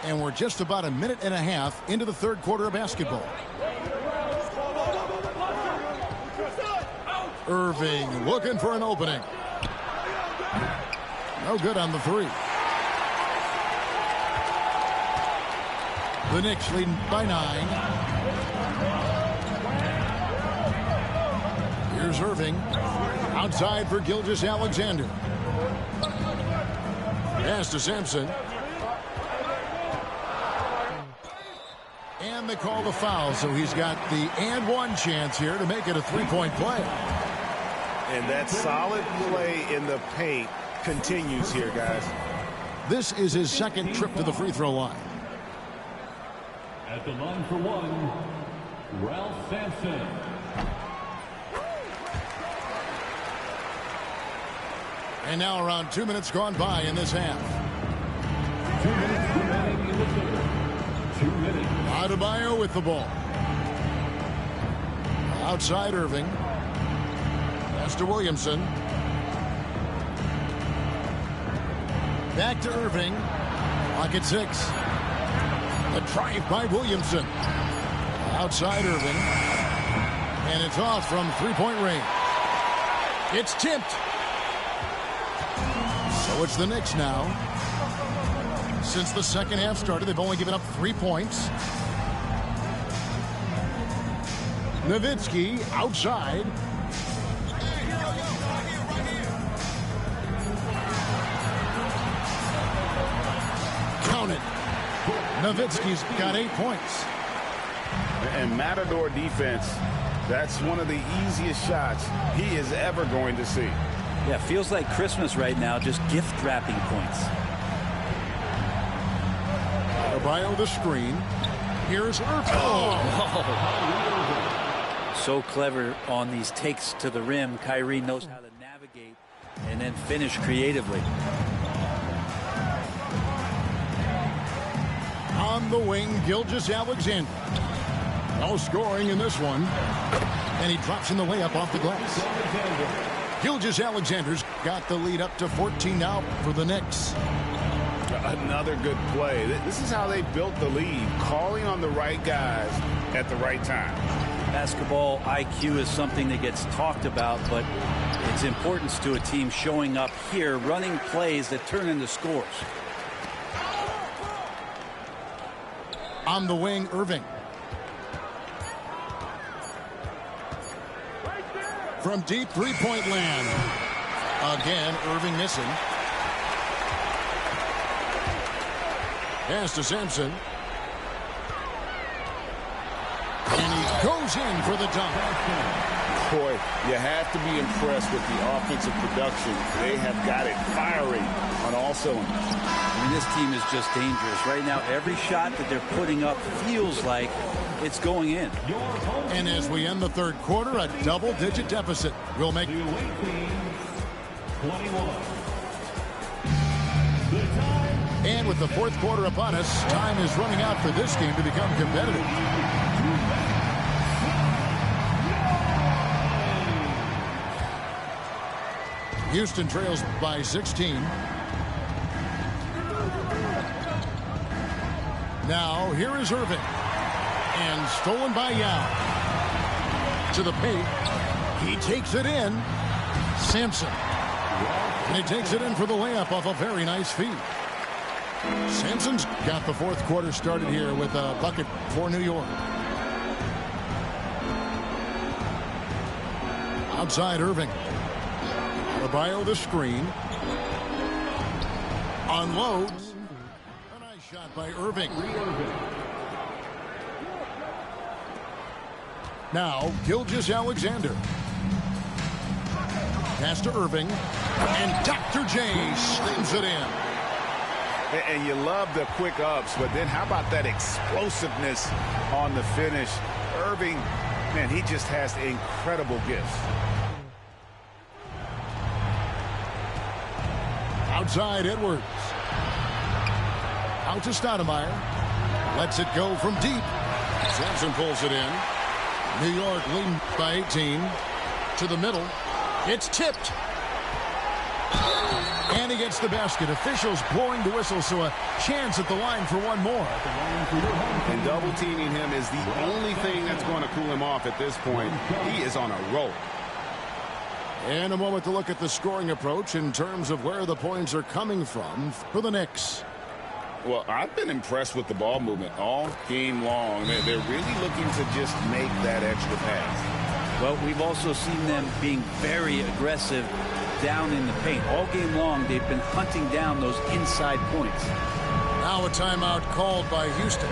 And we're just about a minute and a half into the third quarter of basketball. Irving looking for an opening. No good on the three. The Knicks leading by 9. Here's Irving. Outside for Gilgeous-Alexander. Pass to Sampson. And they call the foul, so he's got the and one chance here to make it a three-point play. And that solid play in the paint continues here, guys. This is his second trip to the free throw line. At the line for one, Ralph Sampson. And now around 2 minutes gone by in this half. 2 minutes remaining in the third. 2 minutes. Adebayo with the ball. Outside Irving. Pass to Williamson. Back to Irving. Clock at 6. The drive by Williamson. Outside Irving. And it's off from three-point range. It's tipped. So it's the Knicks now. Since the second half started, they've only given up 3 points. Nowitzki outside. Count it. Nowitzki's got 8 points. And Matador defense, that's one of the easiest shots he is ever going to see. Yeah, feels like Christmas right now, just gift wrapping points. Adebayo the screen. Here's Irving. Oh. So clever on these takes to the rim. Kyrie knows how to navigate and then finish creatively. On the wing, Gilgeous-Alexander. No scoring in this one. And he drops in the layup off the glass. Gilgeous-Alexander's got the lead up to 14 now for the Knicks. Another good play. This is how they built the lead, calling on the right guys at the right time. Basketball IQ is something that gets talked about, but its importance to a team showing up here, running plays that turn into scores. On the wing, Irving. From deep three-point land. Again, Irving missing. Pass to Sampson. And he goes in for the dunk. Boy, you have to be impressed with the offensive production. They have got it firing on all cylinders. I mean, this team is just dangerous. Right now, every shot that they're putting up feels like it's going in. And as we end the third quarter, a double-digit deficit will make... 21. And with the fourth quarter upon us, time is running out for this game to become competitive. Houston trails by 16. Now, here is Irving. And stolen by Yao. To the paint. He takes it in. Sampson. And he takes it in for the layup off a very nice feed. Sampson's got the fourth quarter started here with a bucket for New York. Outside Irving. Adebayo the screen. Unloads. A nice shot by Irving. Now, Gilgeous-Alexander. Pass to Irving. And Dr. J slams it in. And you love the quick ups, but then how about that explosiveness on the finish? Irving, man, he just has incredible gifts. Outside Edwards. Out to Stoudemire. Lets it go from deep. Sampson pulls it in. New York leading by 18. To the middle. It's tipped. And he gets the basket. Officials blowing the whistle, so a chance at the line for one more. And double teaming him is the only thing that's going to cool him off at this point. He is on a roll. And a moment to look at the scoring approach in terms of where the points are coming from for the Knicks. Well, I've been impressed with the ball movement all game long. They're really looking to just make that extra pass. Well, we've also seen them being very aggressive down in the paint. All game long, they've been hunting down those inside points. Now a timeout called by Houston.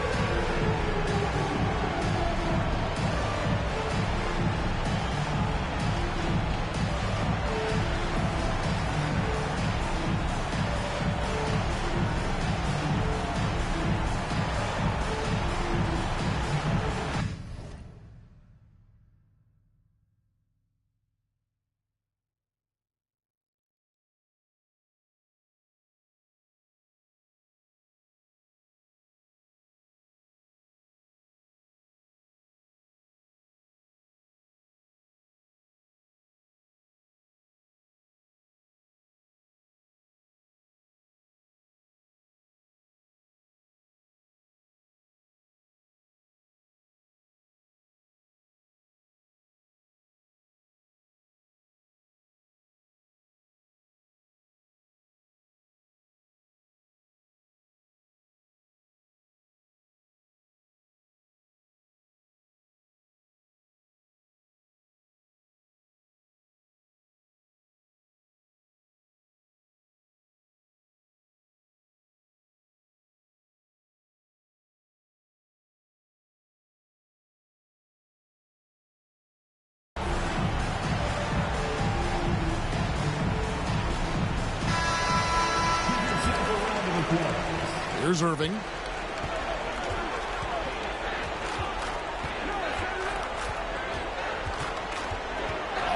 Here's Irving.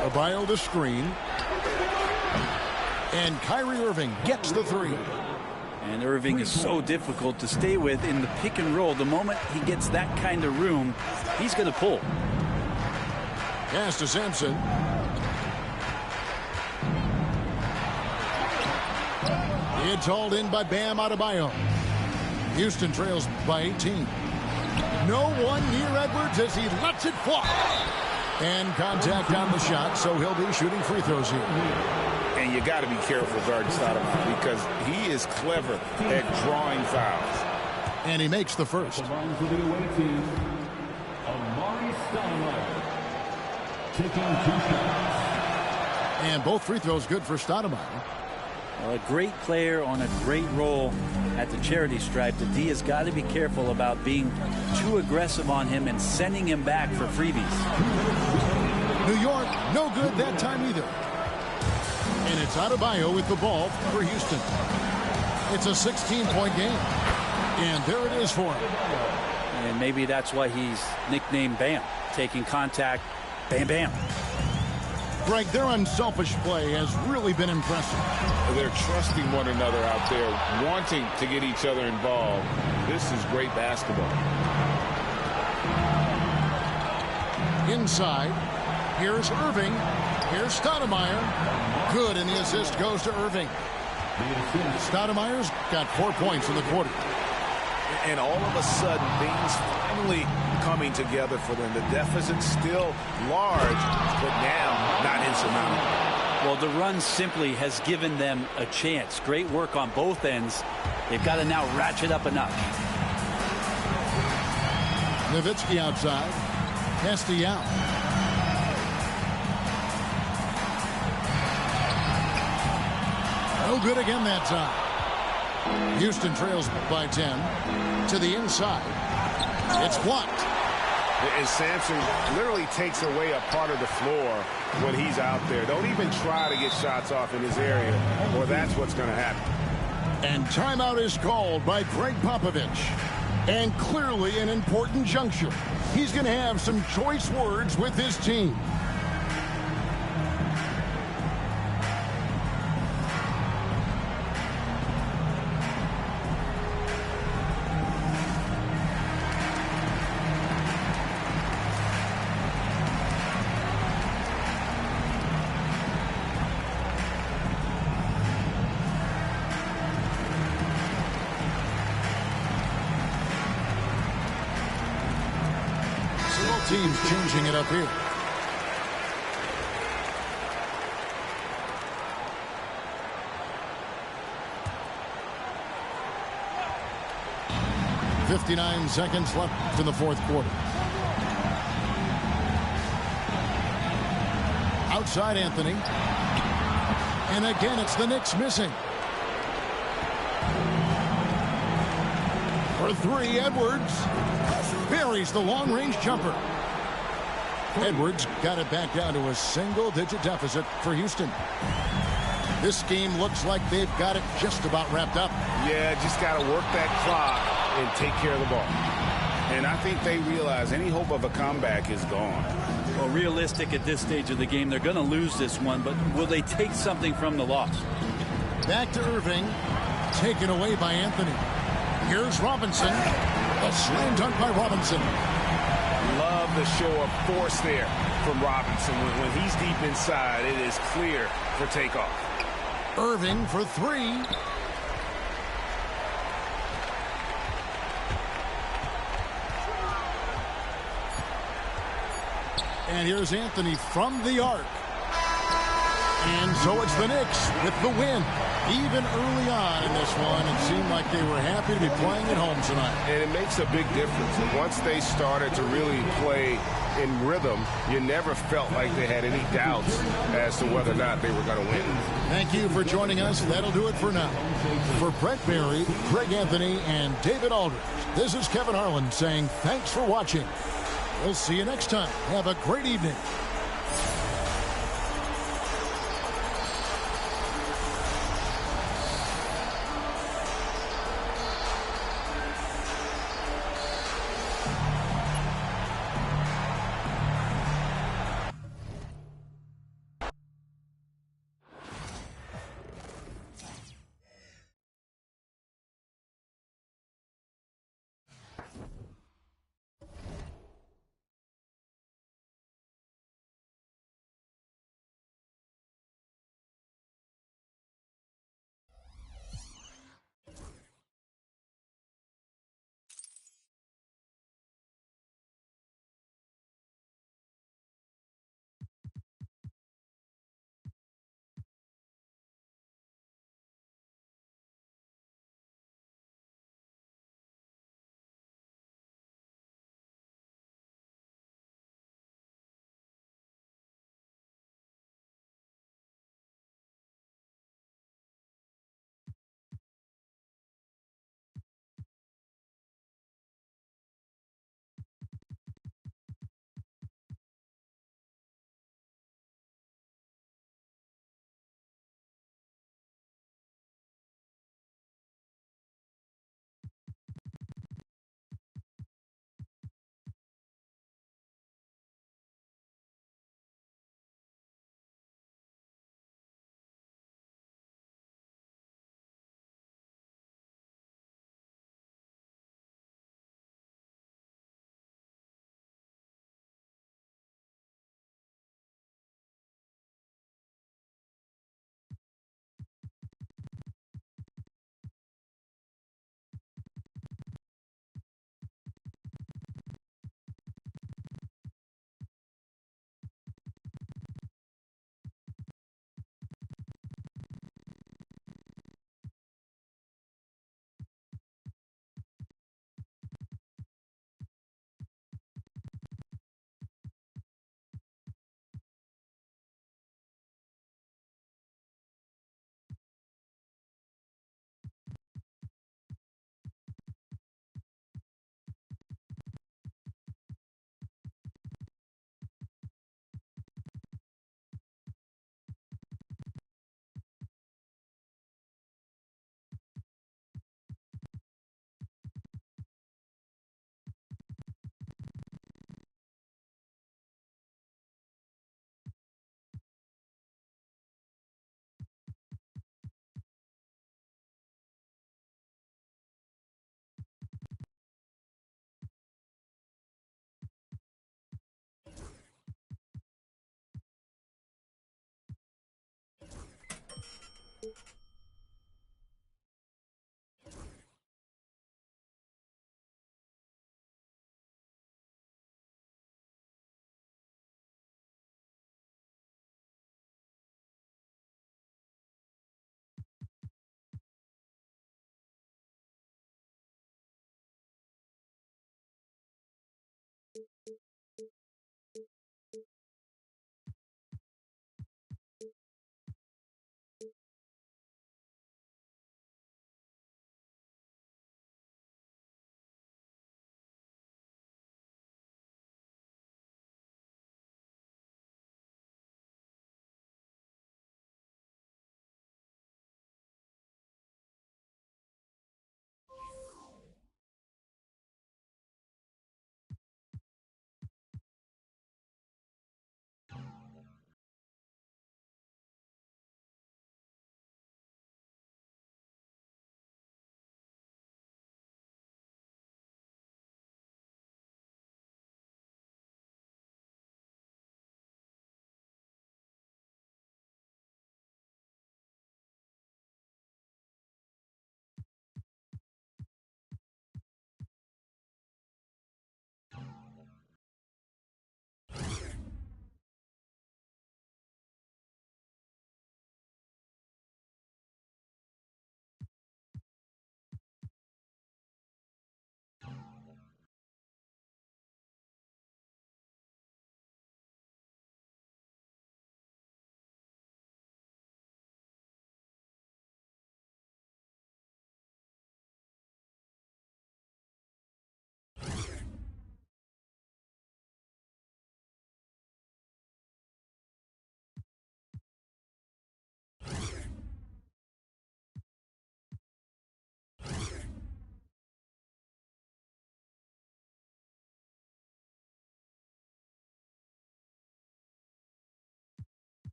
Adebayo the screen. And Kyrie Irving gets the three. And Irving is so difficult to stay with in the pick and roll. The moment he gets that kind of room, he's going to pull. Pass to Sampson. It's hauled in by Bam Adebayo. Houston trails by 18. No one near Edwards as he lets it fly. And contact on the shot, so he'll be shooting free throws here. And you got to be careful guarding Stoudemire because he is clever at drawing fouls. And he makes the first. The line for the away team, Stoudemire, taking 2 shots. And both free throws good for Stoudemire. Well, a great player on a great role at the charity stripe. The D has got to be careful about being too aggressive on him and sending him back for freebies. New York, no good that time either. And it's Adebayo with the ball for Houston. It's a 16-point game. And there it is for him. And maybe that's why he's nicknamed Bam. Taking contact, bam, bam. Greg, their unselfish play has really been impressive. They're trusting one another out there, wanting to get each other involved. This is great basketball. Inside, here's Irving. Here's Stoudemire. Good, and the assist goes to Irving. Stoudemire's got 4 points in the quarter. And all of a sudden, things finally coming together for them. The deficit's still large, but now not insurmountable. Well, the run simply has given them a chance. Great work on both ends. They've got to now ratchet up a notch. Nowitzki outside. Castellano. No good again that time. Houston trails by 10 to the inside. It's blocked. And Sampson literally takes away a part of the floor when he's out there. Don't even try to get shots off in his area, or that's what's going to happen. And timeout is called by Greg Popovich. And clearly an important juncture. He's going to have some choice words with his team. team's changing it up here. .59 seconds left in the fourth quarter. Outside Anthony. And again, it's the Knicks missing. For three, Edwards buries the long-range jumper. Edwards got it back down to a single-digit deficit for Houston. This game looks like they've got it just about wrapped up. Yeah, just got to work that clock and take care of the ball. And I think they realize any hope of a comeback is gone. Well, realistic at this stage of the game, they're going to lose this one, but will they take something from the loss? Back to Irving, taken away by Anthony. Here's Robinson. A slam dunk by Robinson. Love the show of force there from Robinson. When he's deep inside, it is clear for takeoff. Irving for three. And here's Anthony from the arc. And so it's the Knicks with the win. Even early on in this one, it seemed like they were happy to be playing at home tonight. And it makes a big difference. And once they started to really play in rhythm, you never felt like they had any doubts as to whether or not they were going to win. Thank you for joining us. That'll do it for now. For Brett Barry, Craig Anthony, and David Aldridge, this is Kevin Harlan saying thanks for watching. We'll see you next time. Have a great evening.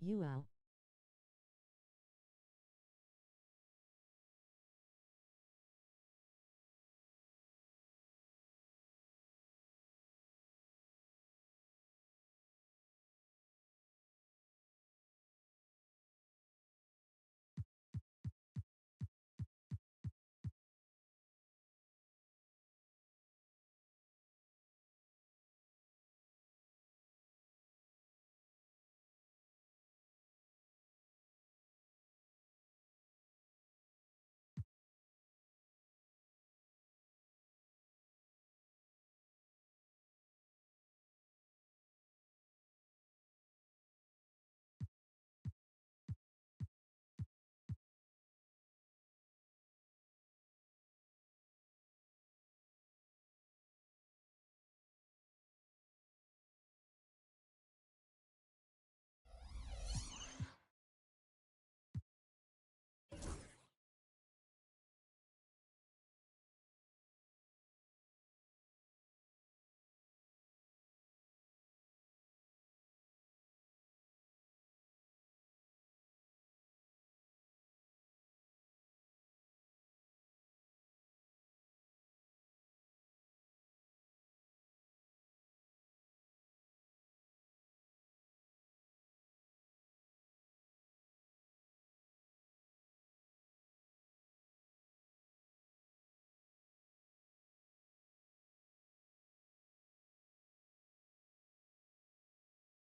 You out.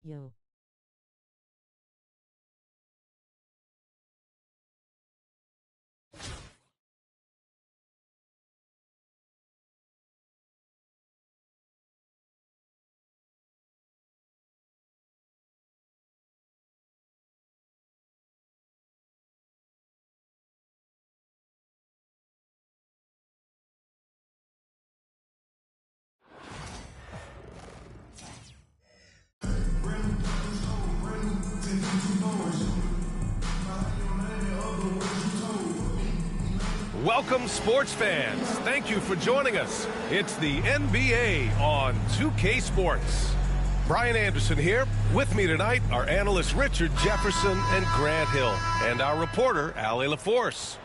Yo. Welcome, sports fans. Thank you for joining us. It's the NBA on 2K Sports. Brian Anderson here. With me tonight are analysts Richard Jefferson and Grant Hill, and our reporter, Ali LaForce.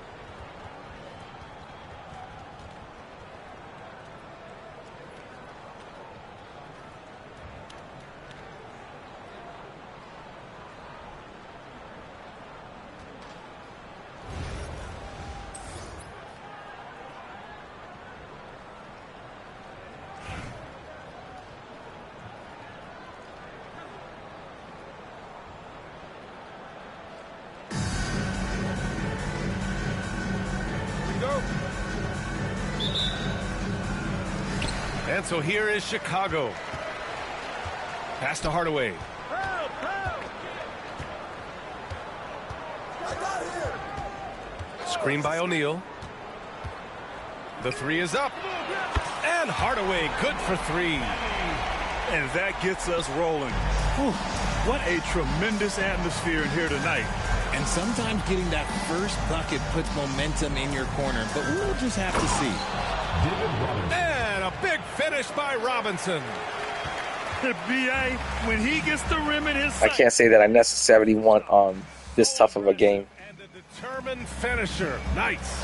And so here is Chicago. Pass to Hardaway. Screen by O'Neal. The three is up. And Hardaway good for three. And that gets us rolling. Whew, what a tremendous atmosphere in here tonight. And sometimes getting that first bucket puts momentum in your corner, but we'll just have to see. And a big finish by Robinson. B.A., when he gets the rim in his I can't say that I necessarily want this tough of a game. And a determined finisher. Nice.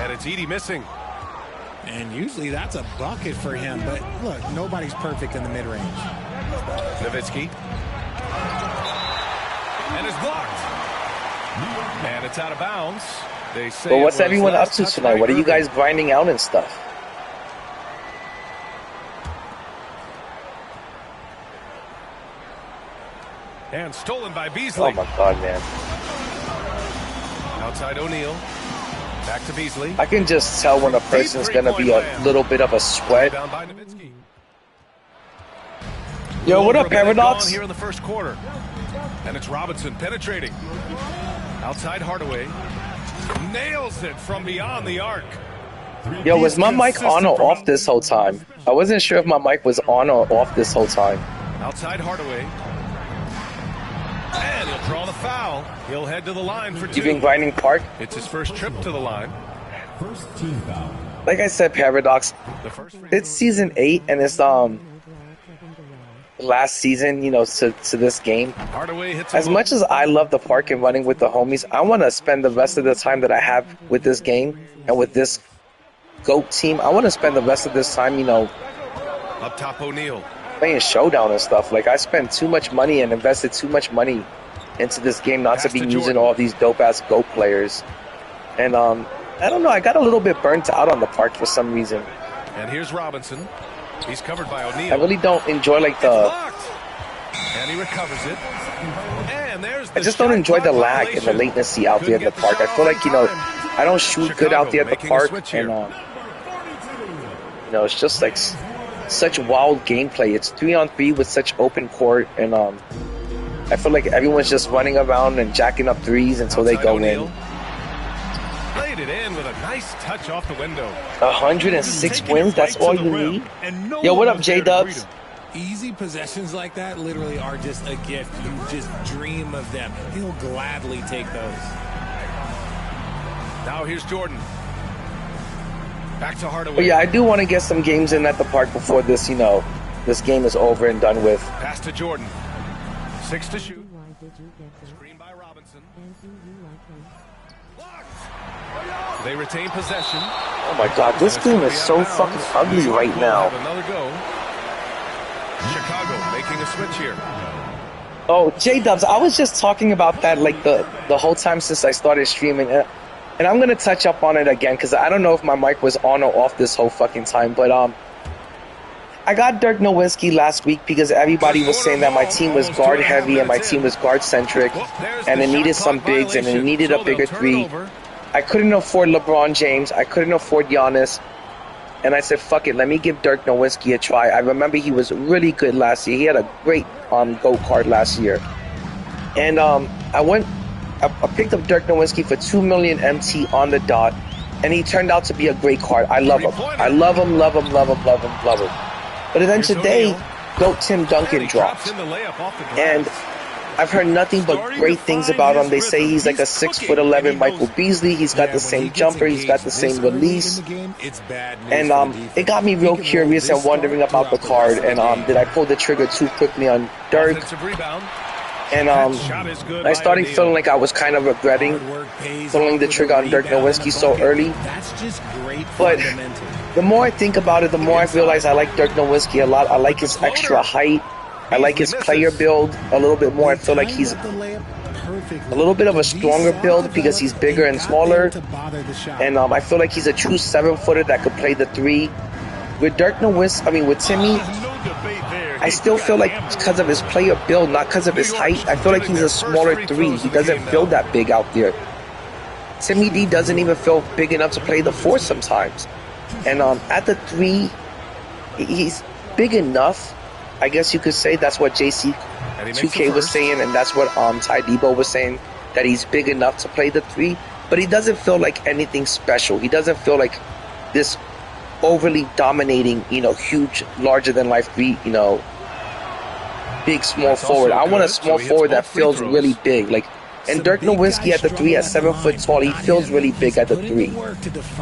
And it's Edey missing. And usually that's a bucket for him, but look, nobody's perfect in the mid-range. Nowitzki. And it's blocked. And it's out of bounds. They say But what's everyone up to tonight? What are you guys grinding out and stuff? And stolen by Beasley. Oh my God, man. Outside O'Neal. Back to Beasley. I can just tell when a person's going to be a little bit of a sweat. Down by Nowitzki. Yo, what up, Paradox? Here in the first quarter. And it's Robinson penetrating. Outside Hardaway. Nails it from beyond the arc. Yo, was my mic on or off this whole time? I wasn't sure if my mic was on or off this whole time. Outside Hardaway. And he'll draw the foul. He'll head to the line for two. You been grinding Park? It's his first trip to the line. First team foul. Like I said, Paradox, The first free it's season 8 and it's last season, you know, to this game. Hardaway hits As much as I love the park and running with the homies, I want to spend the rest of the time that I have with this game and with this GOAT team. I want to spend the rest of this time, you know, up top O'Neal. Playing Showdown and stuff. Like, I spent too much money and invested too much money into this game not to be using all these dope-ass GOAT players. And, I don't know, I got a little bit burnt out on the park for some reason. And here's Robinson. He's covered by O'Neal. I really don't enjoy, like, and he recovers it. And there's the I just don't enjoy the lag and the latency out there in the park. I feel like, you know, I don't shoot good out there at the park. And, you know, it's just, like, such wild gameplay. It's 3-on-3 with such open court. And, I feel like everyone's just running around and jacking up threes until they go in. Laid it in with a nice touch off the window. 106 wins, that's all you need? Yo, what up, J-Dubs? Easy possessions like that literally are just a gift. You just dream of them. He'll gladly take those. Now here's Jordan. Back to Hardaway. But yeah, I do want to get some games in at the park before this, you know, this game is over and done with. Pass to Jordan. 6 to shoot. Screen by Robinson. They retain possession. Oh my god, this game is so fucking ugly right now. Another go. Chicago making a switch here. Oh, J-Dubs, I was just talking about that like the whole time since I started streaming. And I'm going to touch up on it again because I don't know if my mic was on or off this whole fucking time. But I got Dirk Nowitzki last week because everybody was saying that my team was guard heavy and my team was guard centric. And it needed some bigs and it needed a bigger three. I couldn't afford LeBron James. I couldn't afford Giannis. And I said, fuck it, let me give Dirk Nowitzki a try. I remember he was really good last year. He had a great GOAT card last year. And I picked up Dirk Nowitzki for $2 million MT on the dot. And he turned out to be a great card. I love him. I love him, love him, love him, love him, love him. But then today, GOAT Tim Duncan dropped. And I've heard nothing but great things about him. They say he's like a 6'11" Michael Beasley. He's got the same jumper. He's got the same release. And it got me real curious and wondering about the card. And did I pull the trigger too quickly on Dirk? And I started feeling like I was kind of regretting pulling the trigger on Dirk Nowitzki so early. But the more I think about it, the more I realize I like Dirk Nowitzki a lot. I like his extra height. I like his player build a little bit more. I feel like he's a little bit of a stronger build because he's bigger and smaller. And I feel like he's a true 7-footer that could play the three. With Dirk Nowitzki, with Timmy, I still feel like because of his player build, not because of his height, I feel like he's a smaller three. He doesn't feel that big out there. Timmy D doesn't even feel big enough to play the four sometimes. And at the three, he's big enough. I guess you could say that's what JC2K was saying, and that's what Ty Debo was saying, that he's big enough to play the three, but he doesn't feel like anything special. He doesn't feel like this overly dominating, huge, larger-than-life three, big, small forward. I want a small forward that feels really big. And Dirk Nowitzki at the three, at 7 foot tall, he feels really big at the three.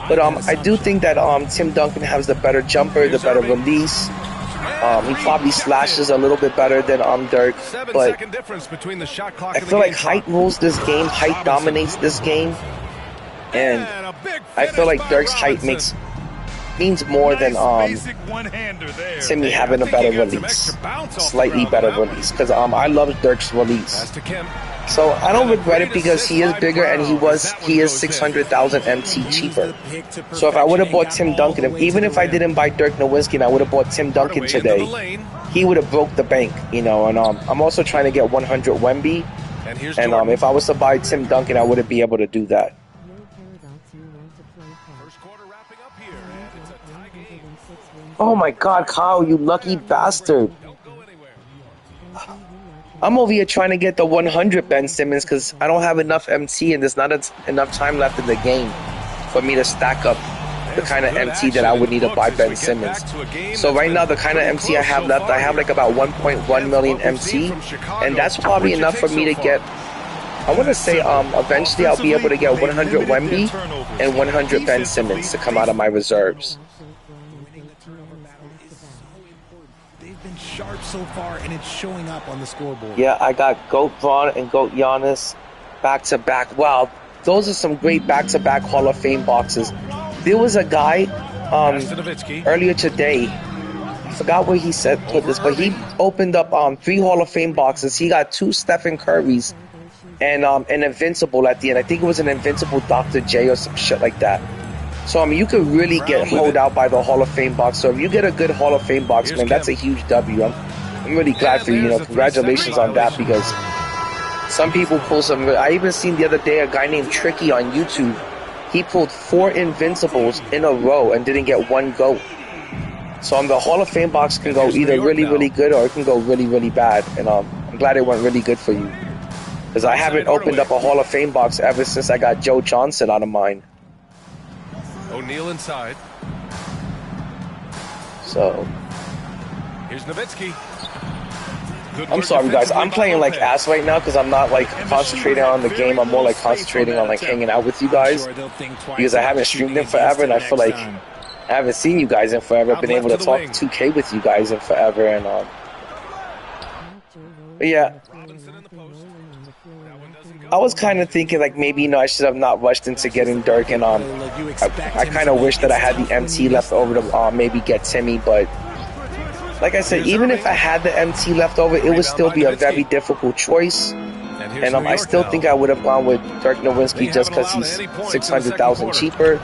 But I do think that Tim Duncan has the better jumper, the better release. He probably slashes a little bit better than Dirk, but I feel like height rules this game. Height dominates this game, and I feel like Dirk's height means more than Timmy having a better release, slightly better release, because I love Dirk's release. So I don't regret it because he is bigger and he is 600,000 MT cheaper. So if I would have bought Tim Duncan, even if I didn't buy Dirk Nowitzki and I would have bought Tim Duncan today, he would have broke the bank, And I'm also trying to get 100 Wemby, and if I was to buy Tim Duncan, I wouldn't be able to do that. Oh my God, Kyle, you lucky bastard. I'm over here trying to get the 100 Ben Simmons because I don't have enough MT and there's not enough time left in the game for me to stack up the kind of MT that I would need to buy Ben Simmons. So right now, the kind of MT I have left, I have like about 1.1 million MT, and that's probably enough for me to get, I want to say eventually I'll be able to get 100 Wemby and 100 Ben Simmons to come out of my reserves. sharp so far, and it's showing up on the scoreboard. Yeah, I got GOAT Braun and GOAT Giannis back-to-back. Wow, those are some great back-to-back Hall of Fame boxes. There was a guy earlier today, I forgot where he said put this, but he opened up 3 Hall of Fame boxes. He got 2 Stephen Currys and an Invincible at the end. I think it was an Invincible Dr. J or some shit like that. So, you could really get holed out by the Hall of Fame box. So, if you get a good Hall of Fame box, man, that's a huge W. I'm really glad for you. Congratulations on that, because some people pull some. I even seen the other day a guy named Tricky on YouTube. He pulled 4 Invincibles in a row and didn't get 1 GOAT. So, the Hall of Fame box can go either really, really good, or it can go really, really bad. And I'm glad it went really good for you, because I haven't opened up a Hall of Fame box ever since I got Joe Johnson out of mine. O'Neal inside. So, here's Nowitzki. I'm sorry, guys. I'm playing like ass right now because I'm not like concentrating on the game. I'm more like concentrating on like hanging out with you guys, because I haven't streamed in forever, and I feel like I haven't seen you guys in forever. I've been able to talk 2K with you guys in forever, and but yeah. I was kind of thinking like maybe I should have not rushed into getting Dirk, and I kind of wish that I had the MT left over to maybe get Timmy, but like I said, even if I had the MT left over, it would still be a very difficult choice, and I still think I would have gone with Dirk Nowitzki just because he's 600,000 cheaper,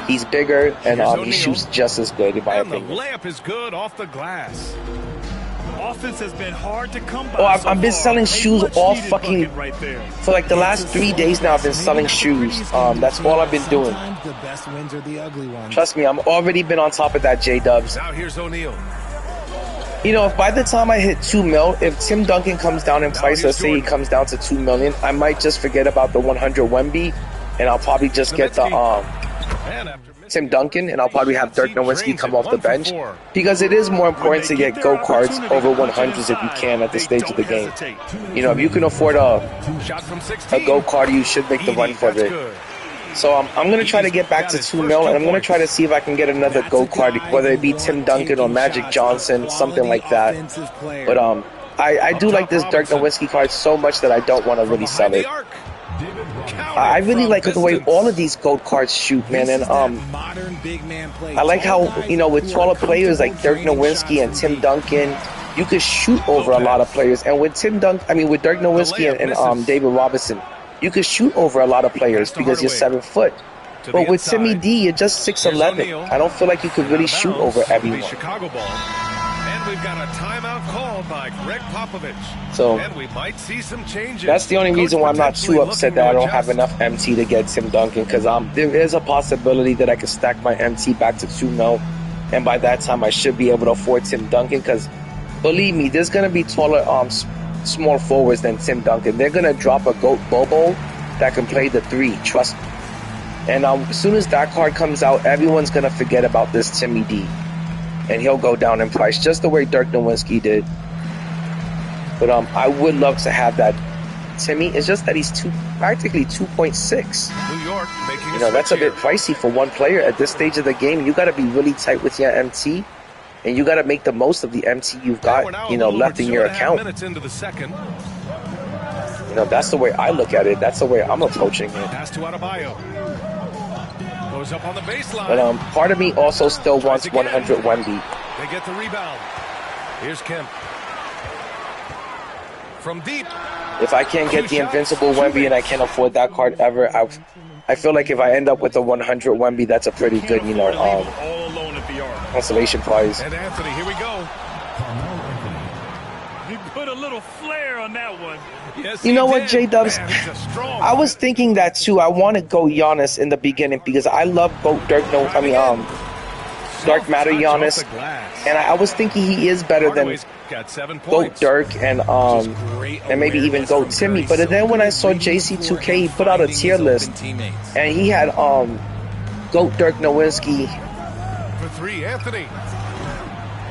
he's bigger, and he shoots just as good in my opinion. The layup is good off the glass. Offense has been hard to come by. Oh, I've been selling shoes all fucking for like the last 3 days now. I've been selling shoes. That's all I've been doing. The best wins are the ugly ones. Trust me, I'm already been on top of that, J-Dubs. Now here's O'Neal. If by the time I hit 2 mil, if Tim Duncan comes down in price, let's say he comes down to 2 million, I might just forget about the 100 Wemby, and I'll probably just get the Tim Duncan, and I'll probably have Dirk Nowitzki come off the bench, because it is more important to get GOAT cards over 100s if you can at this stage of the game. If you can afford a GOAT card, you should make the run for it. So I'm going to try to get back to 2 mil, and I'm going to try to see if I can get another GOAT card, whether it be Tim Duncan or Magic Johnson, something like that. But I do like this Dirk Nowitzki card so much that I don't want to really sell it. I really like the way all of these GOAT cards shoot, man, and I like how, with taller players like Dirk Nowitzki and Tim Duncan, you could shoot over a lot of players, and with with Dirk Nowitzki and David Robinson, you could shoot over a lot of players because you're 7 foot. But with Timmy D, you're just 6'11". I don't feel like you could really shoot over everyone. And we've got a timeout called by Greg Popovich. So and we might see some changes. That's the only reason why I'm not too upset that I don't have enough MT to get Tim Duncan, because there is a possibility that I could stack my MT back to 2 mil, and by that time I should be able to afford Tim Duncan, because believe me, there's going to be taller small forwards than Tim Duncan. They're going to drop a GOAT Bobo that can play the 3, trust me. And as soon as that card comes out, everyone's going to forget about this Timmy D, and he'll go down in price just the way Dirk Nowitzki did. But I would love to have that Timmy. It's just that he's practically 2.6. New York making that's a bit pricey for one player at this stage of the game. You got to be really tight with your MT, and you got to make the most of the MT you've got, left in your account. Into the second. That's the way I look at it. That's the way I'm approaching it. Pass to Adebayo. Goes up on the baseline. But part of me also still wants 100 Wemby. They get the rebound. Here's Kemp. From deep. If I can't get the Invincible Wemby and I can't afford that card ever, I feel like if I end up with a 100 Wemby, that's a pretty good, consolation prize. And Anthony, here we go. He put a little flair on that one. Yes, you know what, J-Dubs? I was thinking that too. I want to go Giannis in the beginning because I love both Dark Matter Giannis, and I was thinking he is better than GOAT Dirk and maybe even GOAT Timmy. But then when I saw JC2K, he put out a tier list, and he had GOAT Dirk Nowitzki. For 3, Anthony.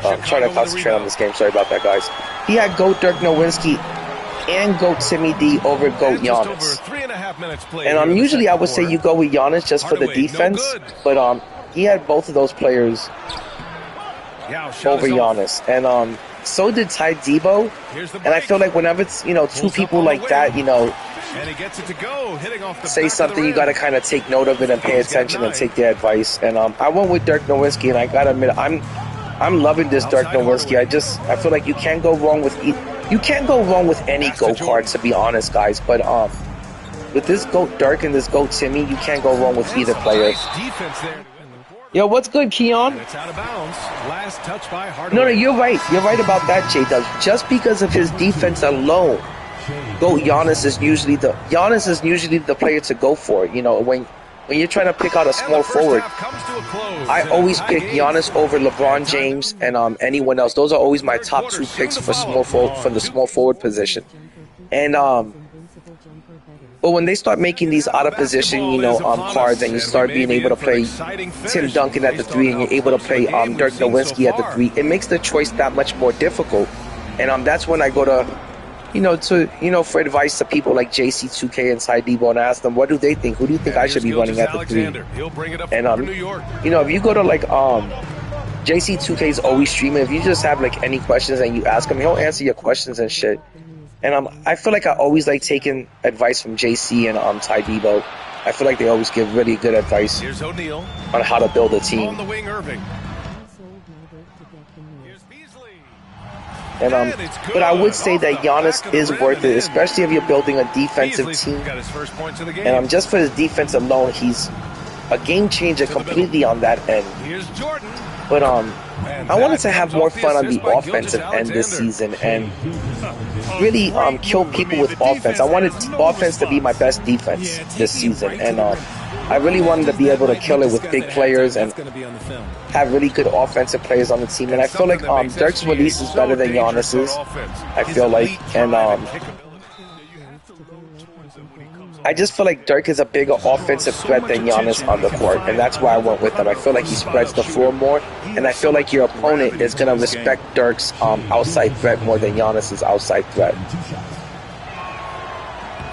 I'm trying to concentrate on this game. Sorry about that, guys. He had GOAT Dirk Nowitzki and GOAT Timmy D over GOAT Giannis. And usually I would say you go with Giannis just for the defense, but he had both of those players over Giannis. And so did Ty Debo. And I feel like whenever it's, you know, two people like that, you know, And he gets it to go, hitting off the say back of something, the you got to rim. kind of take note of it and pay attention and take their advice. And I went with Dirk Nowitzki, and I got to admit, I'm loving this Dirk Nowitzki. I feel like you can't go wrong with any GOAT card, to be honest, guys. But with this GOAT Dirk and this GOAT Timmy, you can't go wrong with either player. Nice defense there. Yo, what's good, Keon? It's out of bounds. Last touch by Hardaway. No, you're right. You're right about that, J-Dubs. Just because of his defense alone, Giannis is usually the player to go for. You know, when you're trying to pick out a small forward, I always pick Giannis over LeBron James and anyone else. Those are always my top two picks for the small forward position. And but when they start making these out of position, you know, cards, and you start being able to play Tim Duncan at the 3, and you're able to play Dirk Nowitzki at the 3, it makes the choice that much more difficult. And that's when I go to, for advice to people like JC2K and Ty Debo and ask them, what do they think? Who do you think I should be running at the 3? And if you go to like JC2K is always streaming. If you just have like any questions and you ask him, he'll answer your questions and shit. And I feel like I always like taking advice from JC and Ty Debo. I feel like they always give really good advice on how to build a team. On the wing, Irving. And but I would say that Giannis is worth it, especially if you're building a defensive team. Got his first points of the game. And just for his defense alone, he's a game changer completely on that end. Here's Jordan. But I wanted to have more fun on the offensive end this season and really kill people with offense. I wanted offense to be my best defense this season, and I really wanted to be able to kill it with big players and have really good offensive players on the team. And I feel like Dirk's release is better than Giannis's. I feel like, and I just feel like Dirk is a bigger offensive threat than Giannis on the court, and that's why I went with him. I feel like he spreads the floor more, and I feel like your opponent is going to respect Dirk's outside threat more than Giannis's outside threat.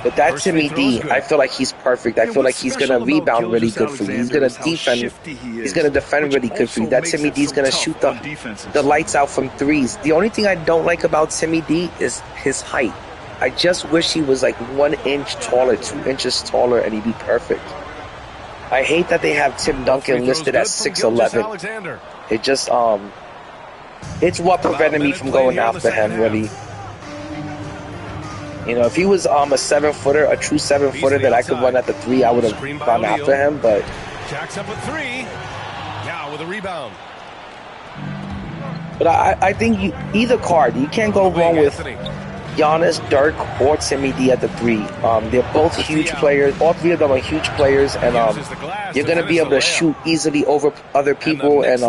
But that Timmy D, I feel like he's perfect. I feel like he's going to rebound really good for you. He's going to defend. He's going to defend really good for you. That Timmy D is going to shoot the lights out from threes. The only thing I don't like about Timmy D is his height. I just wish he was like 1 inch taller, 2 inches taller, and he'd be perfect. I hate that they have Tim Duncan listed at 6'11". It just it's what prevented me from going after him, really. You know, if he was a 7-footer, a true 7-footer that I could run at the 3, I would have gone after him. But Jacks up with 3. Now with a rebound. But I think either card, you can't go wrong with Giannis, Dirk, or Timmy D at the 3. They're both huge players. All 3 of them are huge players, and you're going to be able to shoot easily over other people. And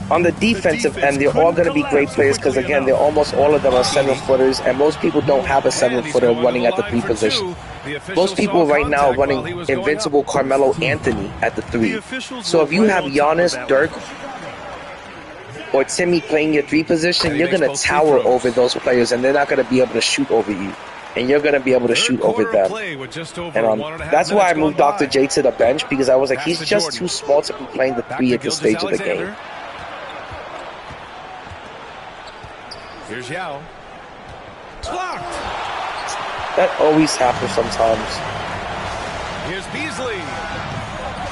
on the defensive end, they're all going to be great players because, again, they're almost all of them are 7-footers, and most people don't have a 7-footer running at the 3 position. Most people right now are running invincible Carmelo Anthony at the 3. So if you have Giannis, Dirk, or Timmy playing your 3 position, you're going to tower over those players, and they're not going to be able to shoot over you. And you're going to be able to shoot over them. And that's why I moved Dr. J to the bench, because I was like, he's just too small to be playing the 3 at this stage of the game. Here's Yao. Blocked. That always happens sometimes. Here's Beasley.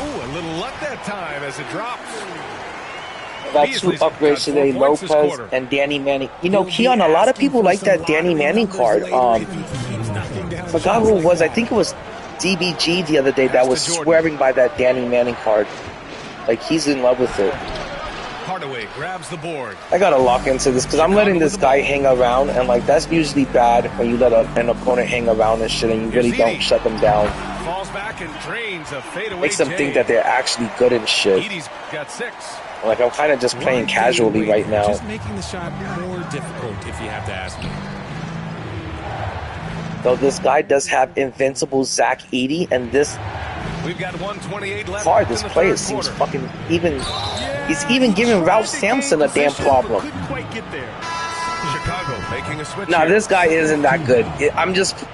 Ooh, a little luck that time as it drops. Got 2 upgrades today, Lopez and Danny Manning. You know, Keon, a lot of people like that Danny Manning card. Forgot who it was. I think it was DBG the other day that was swearing by that Danny Manning card. Like, he's in love with it. Hardaway grabs the board. I gotta lock into this because I'm letting this guy hang around, and like that's usually bad when you let an opponent hang around and shit, and you really don't shut them down. Falls back and drains a fadeaway. Makes them think that they're actually good and shit. Edie's got 6. Like, I'm kind of just playing casually right now. Just making the shot more difficult, if you have to ask me. Though this guy does have invincible Zach Edey, and this We've got 128 left card, this player seems fucking even. He's even giving Ralph Sampson a damn problem. Chicago making a switch. Nah, this guy isn't that good. I'm just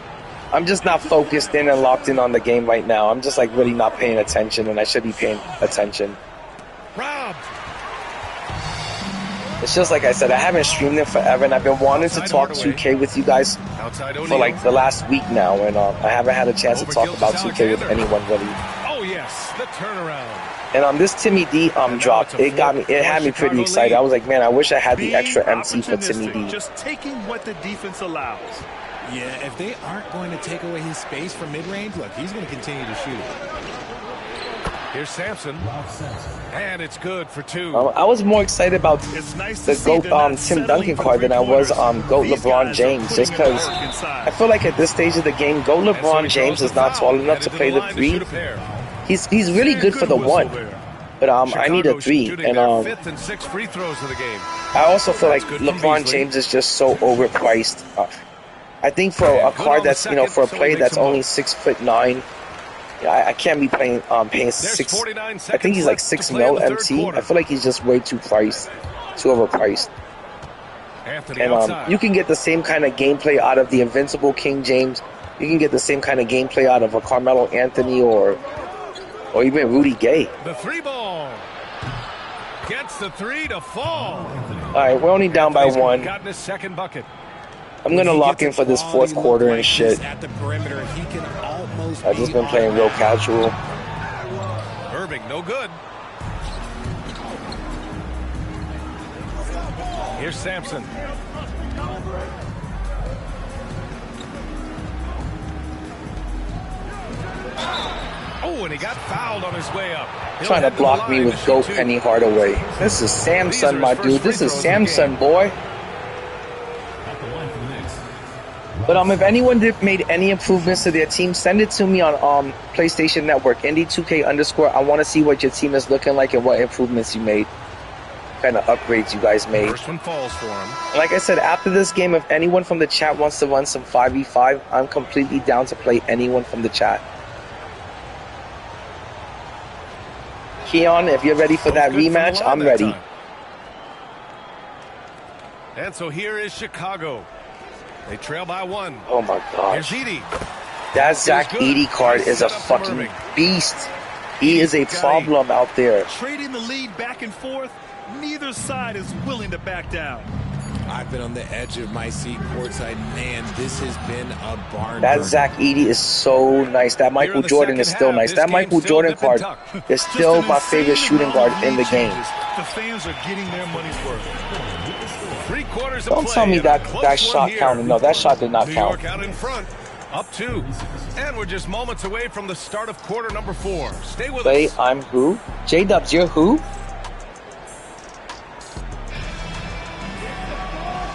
not focused in and locked in on the game right now. I'm just like really not paying attention, and I should be paying attention. Robbed. It's just like I said, I haven't streamed it forever, and I've been wanting to talk 2K with you guys for like the last week now, and I haven't had a chance to talk about 2K with anyone really. Oh yes, the turnaround. And this Timmy D drop, it had me pretty excited. I was like, man, I wish I had the extra MT for Timmy D. Just taking what the defense allows. Yeah, if they aren't going to take away his space from mid-range, look, he's going to continue to shoot. Here's Sampson, and it's good for 2. I was more excited about the GOAT Tim Duncan card than I was GOAT LeBron James, just because I feel like at this stage of the game, GOAT LeBron James is not tall enough to play the 3. He's really good for the 1, but I need a 3. And I also feel like LeBron James is just so overpriced. I think for a card that's for a player that's only 6'9". I can't be paying 6. I think he's like 6 mil MT. I feel like he's just way too overpriced. And you can get the same kind of gameplay out of the Invincible King James. You can get the same kind of gameplay out of a Carmelo Anthony or even Rudy Gay. The 3 ball gets the 3 to fall. All right, we're only down by 1. Gotten his second bucket. I'm gonna lock in for this 4th quarter and shit. I've just been playing real casual. Irving, no good. Here's Sampson. Oh, and he got fouled on his way up. Trying to block me with GOAT Penny Hardaway. This is Samson, my dude. This is Samson, boy. But if anyone made any improvements to their team, send it to me on PlayStation Network, Indy2k_. I want to see what your team is looking like and what improvements you made, kind of upgrades you guys made. First one falls for him. Like I said, after this game, if anyone from the chat wants to run some 5v5, I'm completely down to play anyone from the chat. Keon, if you're ready for that rematch, I'm ready. And so here is Chicago. They trail by 1. Oh my gosh. Here's Edey. That Zach Edey card is a fucking beast. He is a problem out there. Trading the lead back and forth, neither side is willing to back down. I've been on the edge of my seat courtside. Man, this has been a barn. That Zach Edey is so nice. That Michael Jordan is still nice. That Michael Jordan card is still my favorite shooting guard in the game. The fans are getting their money's worth. Don't tell me that shot counted. No, that shot did not count. New York out in front, up 2. And we're just moments away from the start of quarter number 4. Stay with us. I'm who? J-Dubs, you're who?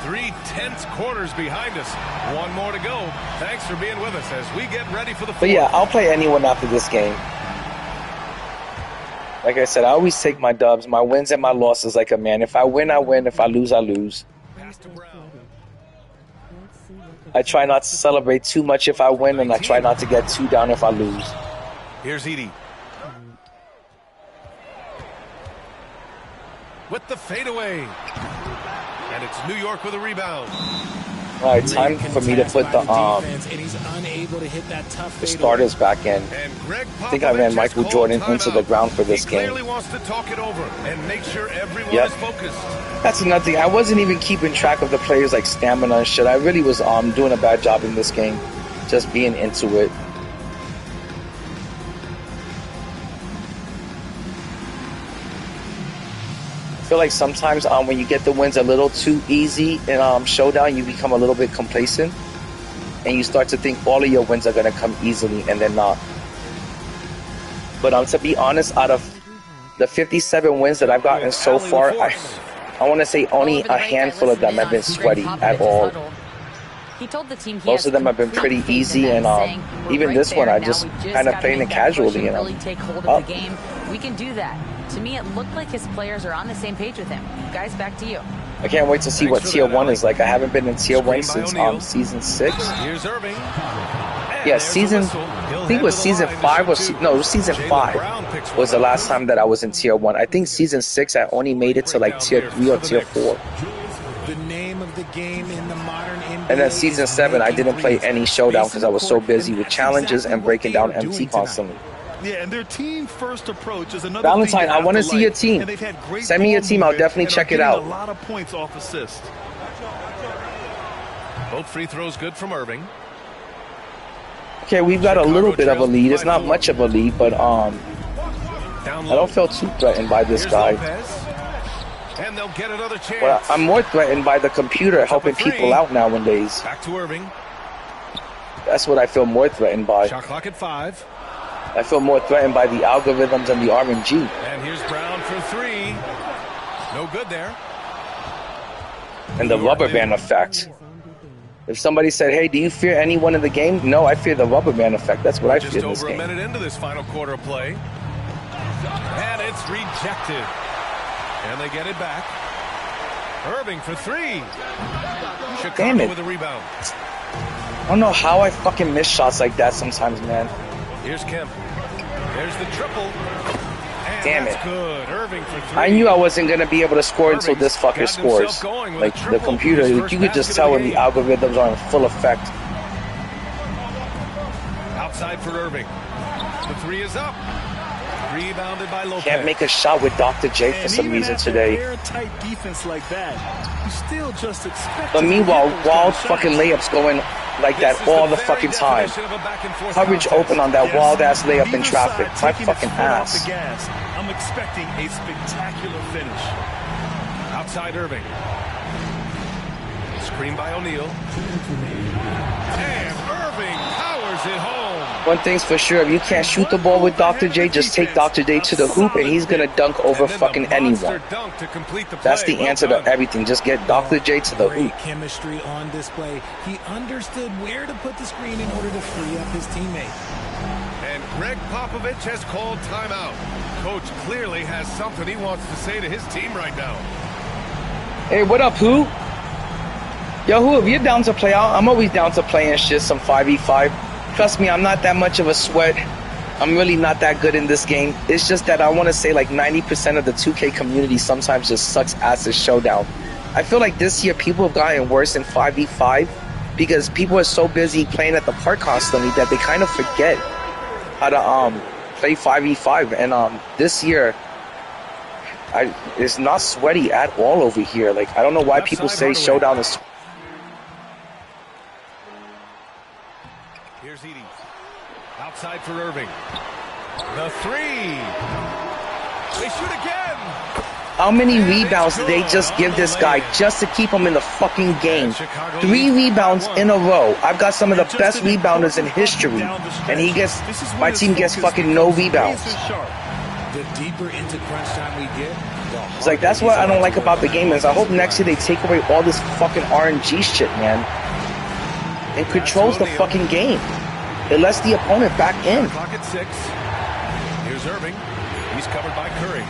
3 tense quarters behind us. 1 more to go. Thanks for being with us as we get ready for the 4th. But yeah, I'll play anyone after this game. Like I said, I always take my dubs, my wins and my losses like a man. If I win, I win. If I lose, I lose. I try not to celebrate too much if I win, and I try not to get too down if I lose. Here's Edey. With the fadeaway. And it's New York with a rebound. All right, time for me to put the starters back in. I think I ran Michael Jordan into the ground for this game. Yep. That's another thing. I wasn't even keeping track of the players like stamina and shit. I really was doing a bad job in this game, just being into it. I feel like sometimes when you get the wins a little too easy in Showdown, you become a little bit complacent, and you start to think all of your wins are going to come easily, and they're not. But to be honest, out of the 57 wins that I've gotten so far, I want to say only a handful of them have been sweaty at all. Most of them have been pretty easy, and even this one, I just kind of playing it casually. We can do that. To me, it looked like his players are on the same page with him. Guys, back to you. I can't wait to see what Tier 1 is like. I haven't been in Tier 1 since Season 6. Yeah, I think it was Season 5 or no, it was Season 5 was the last time that I was in Tier 1. I think Season 6 I only made it to like Tier 3 or Tier 4. The name of the game in the modern NBA. And then Season 7 I didn't play any Showdown because I was so busy with challenges and breaking down MT constantly. Yeah, and their team-first approach is another Valentine, thing I want to see your like. team. And they've had great Send me your ball team. I'll movement definitely and check are it out. getting a lot of points off assist. Both free throws good from Irving. Okay, we've got a little bit of a lead. It's not much of a lead, but I don't feel too threatened by this guy. And they'll get another chance. Well, I'm more threatened by the computer helping people out nowadays. Back to Irving. That's what I feel more threatened by. Shot clock at 5. I feel more threatened by the algorithms and the RNG. And here's Brown for 3. No good there. And the rubber band effect. If somebody said, hey, do you fear anyone in the game? No, I fear the rubber band effect. That's what I fear in this game. Just over a minute into this final quarter of play. And it's rejected. And they get it back. Irving for 3. Chicago Damn it. with a rebound. I don't know how I fucking miss shots like that sometimes, man. Here's Kemp. There's the triple. And damn that's it. Good. Irving for 3. I knew I wasn't going to be able to score until this fucker scores. Like, the computer, you could just tell when the algorithms are in full effect. Outside for Irving. The 3 is up. Rebounded by Lopez. Can't make a shot with Dr. J for some reason today. Airtight defense like that, you still just expect. But meanwhile, wild fucking layups going like that all the fucking time. Coverage open on that wild ass layup in traffic. My fucking ass. I'm expecting a spectacular finish. Outside Irving. Screen by O'Neal. And Irving powers it home. One thing's for sure, if you can't shoot the ball with Dr. J, just take Dr. J to the hoop and he's gonna dunk over fucking anyone. That's the answer to everything. Just get Dr. J to the hoop. Great chemistry on display. He understood where to put the screen in order to free up his teammate. And Greg Popovich has called timeout. Coach clearly has something he wants to say to his team right now. Hey, what up, who? Yo, who, if you're down to play out, I'm always down to play and shit, some 5v5. Trust me, I'm not that much of a sweat. I'm really not that good in this game. It's just that I want to say like 90% of the 2K community sometimes just sucks ass at Showdown. I feel like this year people have gotten worse in 5v5 because people are so busy playing at the park constantly that they kind of forget how to play 5v5. And this year, it's not sweaty at all over here. Like, I don't know why people say Showdown is. Here's Edie. Outside for Irving. The 3. They shoot again. How many rebounds did they just give this guy just to keep him in the fucking game? 3 rebounds in a row. I've got some of the best rebounders in history. And my team gets fucking no rebounds. The deeper into crunch time we get, it's like, that's what I don't like about the game is I hope next year they take away all this fucking RNG shit, man. It controls the fucking game. It lets the opponent back in. Clock at 6. Here's Irving. He's covered by Curry.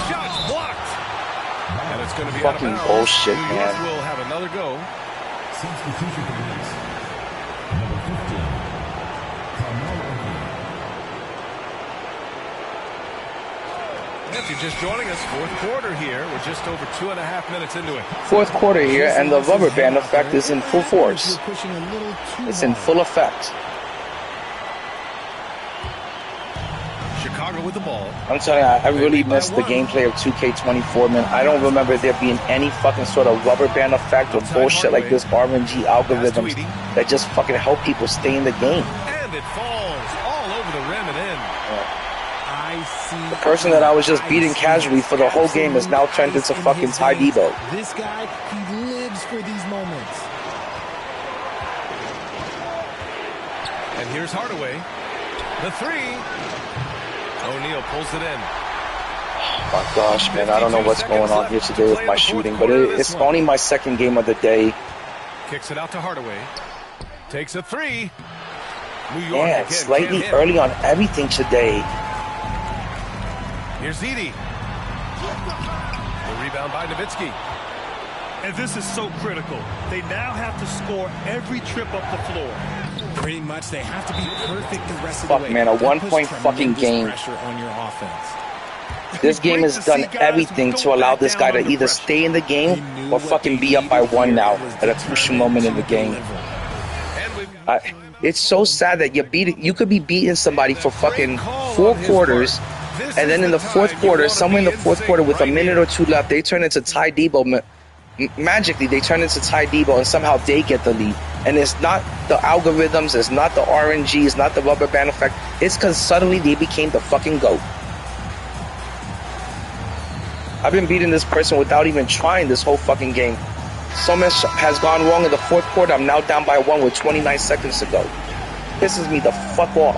Shots blocked. And it's going to be fucking bullshit, New man. York will have another go. Substitution commence. Number 15. If you're just joining us, fourth quarter here. We're just over 2.5 minutes into it. Fourth quarter here, and the rubber band effect is in full force. It's in full effect. Chicago with the ball. I'm telling you, I really missed the gameplay of 2K24, man. I don't remember there being any fucking sort of rubber band effect or bullshit like this RNG algorithms that just fucking help people stay in the game. And it falls all over the rim and in. The person that I was just beating casually for the whole game is now turned into fucking Ty Debo. This guy, he lives for these moments. And here's Hardaway. The 3. O'Neal pulls it in. Oh my gosh, man, I don't know what's going on here today with my shooting, but it's only my second game of the day. Kicks it out to Hardaway. Takes a 3. New York Yeah, again, slightly early on everything today. Here's Edie. The rebound by Nowitzki. And this is so critical. They now have to score every trip up the floor. Pretty much, they have to be perfect the rest of the way. Fuck, man, a 1 point fucking game. Pressure on your offense. This game has done everything to allow this guy to either stay in the game or fucking be up by 1 now at a crucial moment in the game. It's so sad that you could be beating somebody for fucking 4 quarters, and then in the fourth quarter, somewhere in the fourth quarter with a minute or two left, they turn into Ty Debo. Magically, they turn into Ty Debo, and somehow they get the lead. And it's not the algorithms, it's not the RNG, it's not the rubber band effect. It's because suddenly they became the fucking GOAT. I've been beating this person without even trying this whole fucking game. So much has gone wrong in the fourth quarter. I'm now down by 1 with 29 seconds to go. Pisses me the fuck off.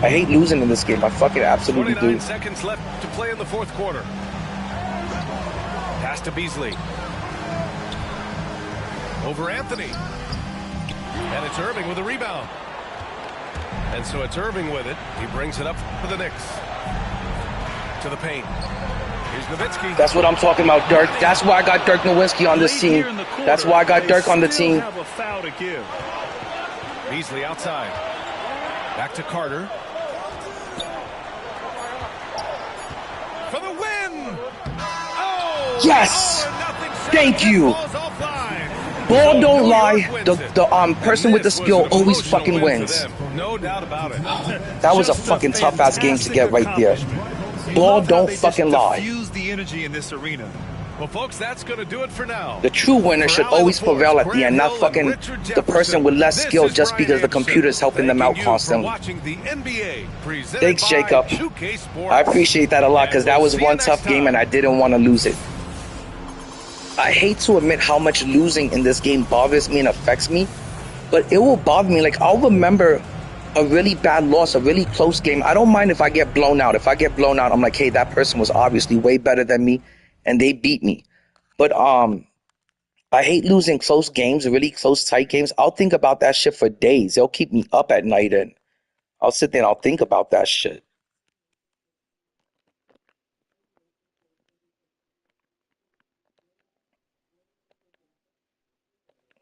I hate losing in this game. I fucking absolutely do. 29 seconds left to play in the fourth quarter. Pass to Beasley. Over Anthony. And it's Irving with a rebound. And so it's Irving with it. He brings it up for the Knicks. To the paint. Here's Nowitzki. That's what I'm talking about, Dirk. That's why I got Dirk Nowitzki on this team. That's why I got Dirk on the team. Beasley outside. Back to Carter. For the win! Oh! Yes! Thank you! Ball don't lie. The person with the skill always fucking wins. No doubt about it. That was a fucking tough-ass game to get right there. Ball don't fucking lie. The energy in this arena. Well, folks, that's going to do it for now. The true winner should always prevail at the end, not fucking the person with less skill just because the computer's helping them out constantly. Thanks, Jacob. I appreciate that a lot because that was one tough game and I didn't want to lose it. I hate to admit how much losing in this game bothers me and affects me, but it will bother me. Like, I'll remember a really bad loss, a really close game. I don't mind if I get blown out. If I get blown out, I'm like, hey, that person was obviously way better than me, and they beat me. But I hate losing close games, really close, tight games. I'll think about that shit for days. They'll keep me up at night, and I'll sit there and I'll think about that shit.